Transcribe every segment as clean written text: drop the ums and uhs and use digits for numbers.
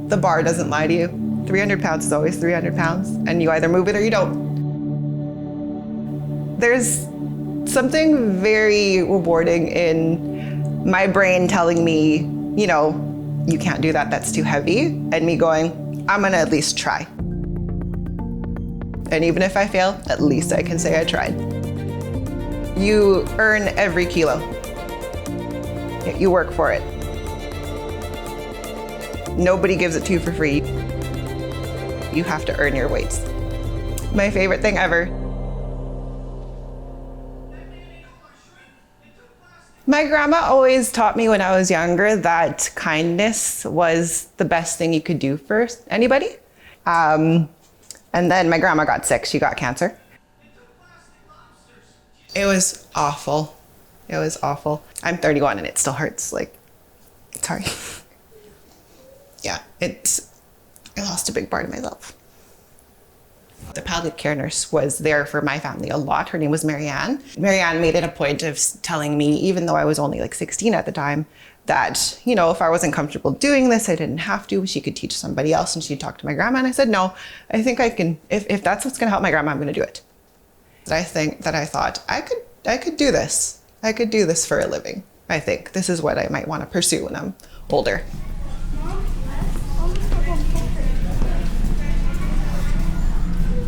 The bar doesn't lie to you. 300 pounds is always 300 pounds, and you either move it or you don't. There's something very rewarding in my brain telling me, you know, you can't do that, that's too heavy, and me going, I'm gonna at least try. And even if I fail, at least I can say I tried. You earn every kilo. You work for it. Nobody gives it to you for free. You have to earn your weights. My favorite thing ever. My grandma always taught me when I was younger that kindness was the best thing you could do for anybody. And then my grandma got sick. She got cancer. It was awful. It was awful. I'm 31 and it still hurts. Like, sorry. Yeah, I lost a big part of myself. The palliative care nurse was there for my family a lot. Her name was Marianne. Marianne made it a point of telling me, even though I was only like 16 at the time, that, you know, if I wasn't comfortable doing this, I didn't have to. She could teach somebody else, and she'd talk to my grandma. And I said, no, I think I can, if that's what's gonna help my grandma, I'm gonna do it. I thought I could do this. I could do this for a living. I think this is what I might want to pursue when I'm older.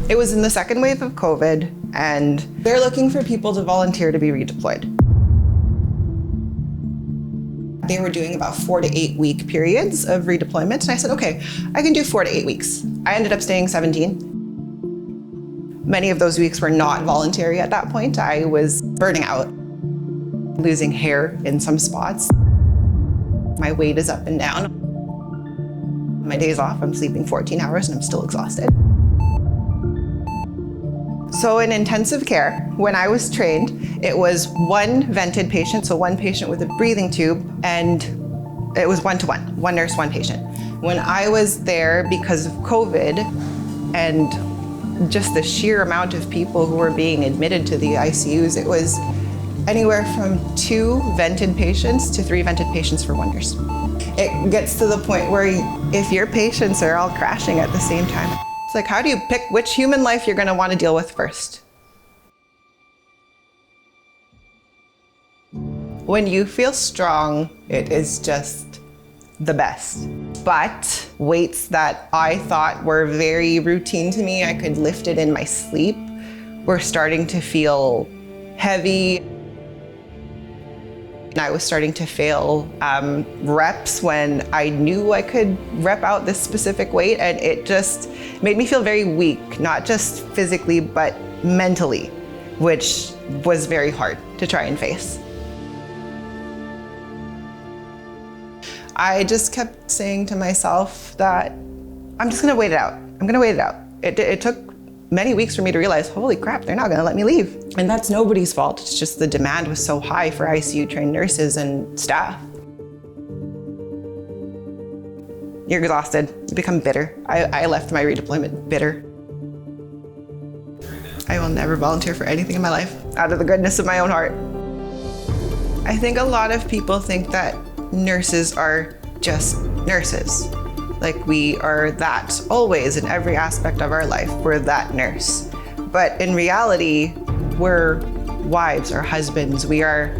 It was in the second wave of COVID, and they're looking for people to volunteer to be redeployed. They were doing about 4 to 8 week periods of redeployment, and I said, okay, I can do 4 to 8 weeks. I ended up staying 17. Many of those weeks were not voluntary at that point. I was burning out, losing hair in some spots. My weight is up and down. My days off, I'm sleeping 14 hours and I'm still exhausted. So in intensive care, when I was trained, it was one vented patient, so one patient with a breathing tube, and it was 1-to-1, one nurse, one patient. When I was there, because of COVID and just the sheer amount of people who were being admitted to the ICUs, it was anywhere from 2 vented patients to 3 vented patients for one nurse. It gets to the point where if your patients are all crashing at the same time, it's like, how do you pick which human life you're gonna wanna deal with first? When you feel strong, it is just the best. But weights that I thought were very routine to me, I could lift it in my sleep, were starting to feel heavy. I was starting to fail reps when I knew I could rep out this specific weight, and it just made me feel very weak, not just physically, but mentally, which was very hard to try and face. I just kept saying to myself that I'm just gonna wait it out. I'm gonna wait it out. It took many weeks for me to realize, holy crap, they're not gonna let me leave. And that's nobody's fault. It's just the demand was so high for ICU trained nurses and staff. You're exhausted, you become bitter. I left my redeployment bitter. I will never volunteer for anything in my life out of the goodness of my own heart. I think a lot of people think that nurses are just nurses. Like, we are that always in every aspect of our life. We're that nurse. But in reality, we're wives or husbands. We are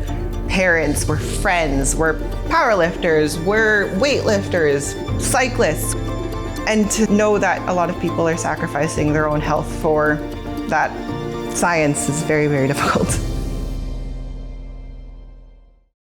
parents, we're friends, we're powerlifters, we're weightlifters, cyclists. And to know that a lot of people are sacrificing their own health for that science is very, very difficult.